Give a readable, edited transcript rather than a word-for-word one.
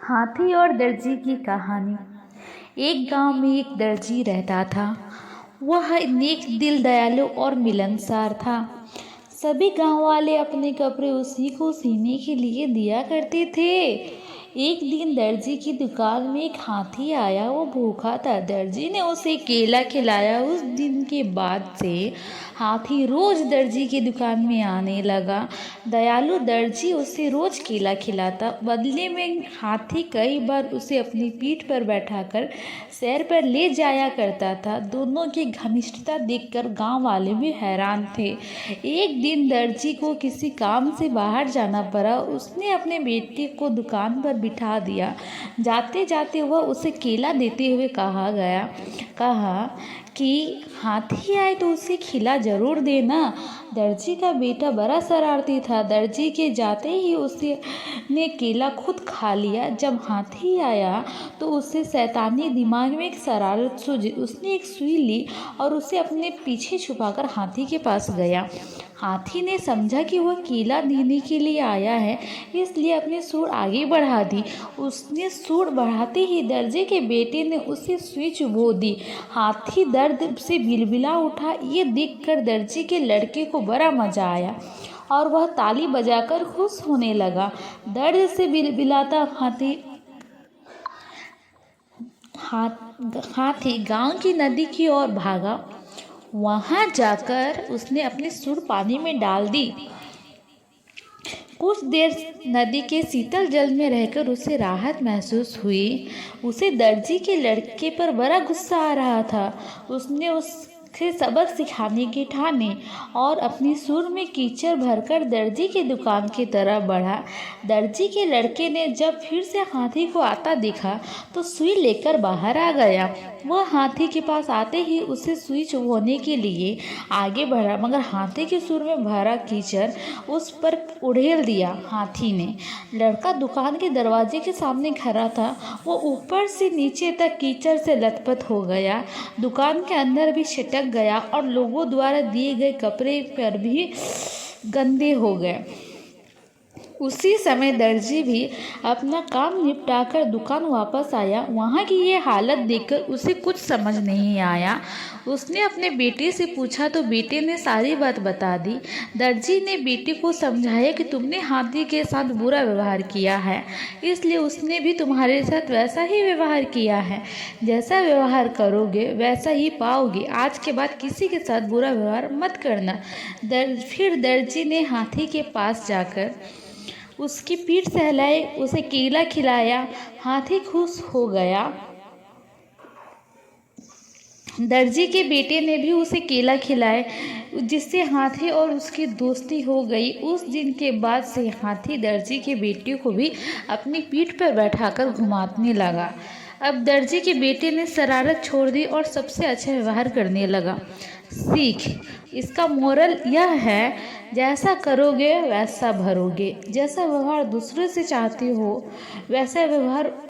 हाथी और दर्जी की कहानी। एक गांव में एक दर्जी रहता था। वह नेक दिल, दयालु और मिलनसार था। सभी गांव वाले अपने कपड़े उसी को सीने के लिए दिया करते थे। एक दिन दर्जी की दुकान में एक हाथी आया। वो भूखा था। दर्जी ने उसे केला खिलाया। उस दिन के बाद से हाथी रोज दर्जी की दुकान में आने लगा। दयालु दर्जी उसे रोज केला खिलाता। बदले में हाथी कई बार उसे अपनी पीठ पर बैठाकर सैर पर ले जाया करता था। दोनों की घनिष्ठता देखकर गांव वाले भी हैरान थे। एक दिन दर्जी को किसी काम से बाहर जाना पड़ा। उसने अपने बेटे को दुकान पर बिठा दिया। जाते जाते वह उसे केला देते हुए कहा कि हाथी आए तो उसे खिला जरूर देना। दर्जी का बेटा बड़ा शरारती था। दर्जी के जाते ही उसने केला खुद खा लिया। जब हाथी आया तो उसे शैतानी दिमाग में एक शरारत सूझी। उसने एक सुई ली और उसे अपने पीछे छुपाकर हाथी के पास गया। हाथी ने समझा कि वह केला देने के लिए आया है, इसलिए अपनी सूंड आगे बढ़ा दी। उसने सूंड बढ़ाते ही दर्जी के बेटे ने उसे सुई चुभो दी। हाथी दर्द से बिलबिला उठा। ये देखकर दर्जी के लड़के को बड़ा मजा आया और वह ताली बजाकर खुश होने लगा। दर्द से बिलबिलाता हाथी गांव की नदी की ओर भागा। वहां जाकर उसने अपनी सूंड पानी में डाल दी। कुछ देर नदी के शीतल जल में रहकर उसे राहत महसूस हुई। उसे दर्जी के लड़के पर बड़ा गुस्सा आ रहा था। उसने उससे सबक सिखाने की ठानी और अपनी सूंड में कीचड़ भरकर दर्जी की दुकान की तरफ बढ़ा। दर्जी के लड़के ने जब फिर से हाथी को आता देखा तो सुई लेकर बाहर आ गया। वह हाथी के पास आते ही उसे सुई चुभोने के लिए आगे बढ़ा, मगर हाथी की सूंड में भरा कीचड़ उस पर उड़ेल दिया। हाथी ने लड़का दुकान के दरवाजे के सामने खड़ा था। वो ऊपर से नीचे तक कीचड़ से लथपथ हो गया। दुकान के अंदर भी छिटक गया और लोगों द्वारा दिए गए कपड़े पर भी गंदे हो गए। उसी समय दर्जी भी अपना काम निपटाकर दुकान वापस आया। वहाँ की ये हालत देखकर उसे कुछ समझ नहीं आया। उसने अपने बेटे से पूछा तो बेटे ने सारी बात बता दी। दर्जी ने बेटे को समझाया कि तुमने हाथी के साथ बुरा व्यवहार किया है, इसलिए उसने भी तुम्हारे साथ वैसा ही व्यवहार किया है। जैसा व्यवहार करोगे वैसा ही पाओगे। आज के बाद किसी के साथ बुरा व्यवहार मत करना। फिर दर्जी ने हाथी के पास जाकर उसकी पीठ सहलाई, उसे केला खिलाया। हाथी खुश हो गया। दर्जी के बेटे ने भी उसे केला खिलाए, जिससे हाथी और उसकी दोस्ती हो गई। उस दिन के बाद से हाथी दर्जी के बेटे को भी अपनी पीठ पर बैठाकर घुमाने लगा। अब दर्जी के बेटे ने शरारत छोड़ दी और सबसे अच्छा व्यवहार करने लगा। सीख, इसका मोरल यह है, जैसा करोगे वैसा भरोगे। जैसा व्यवहार दूसरे से चाहते हो वैसा व्यवहार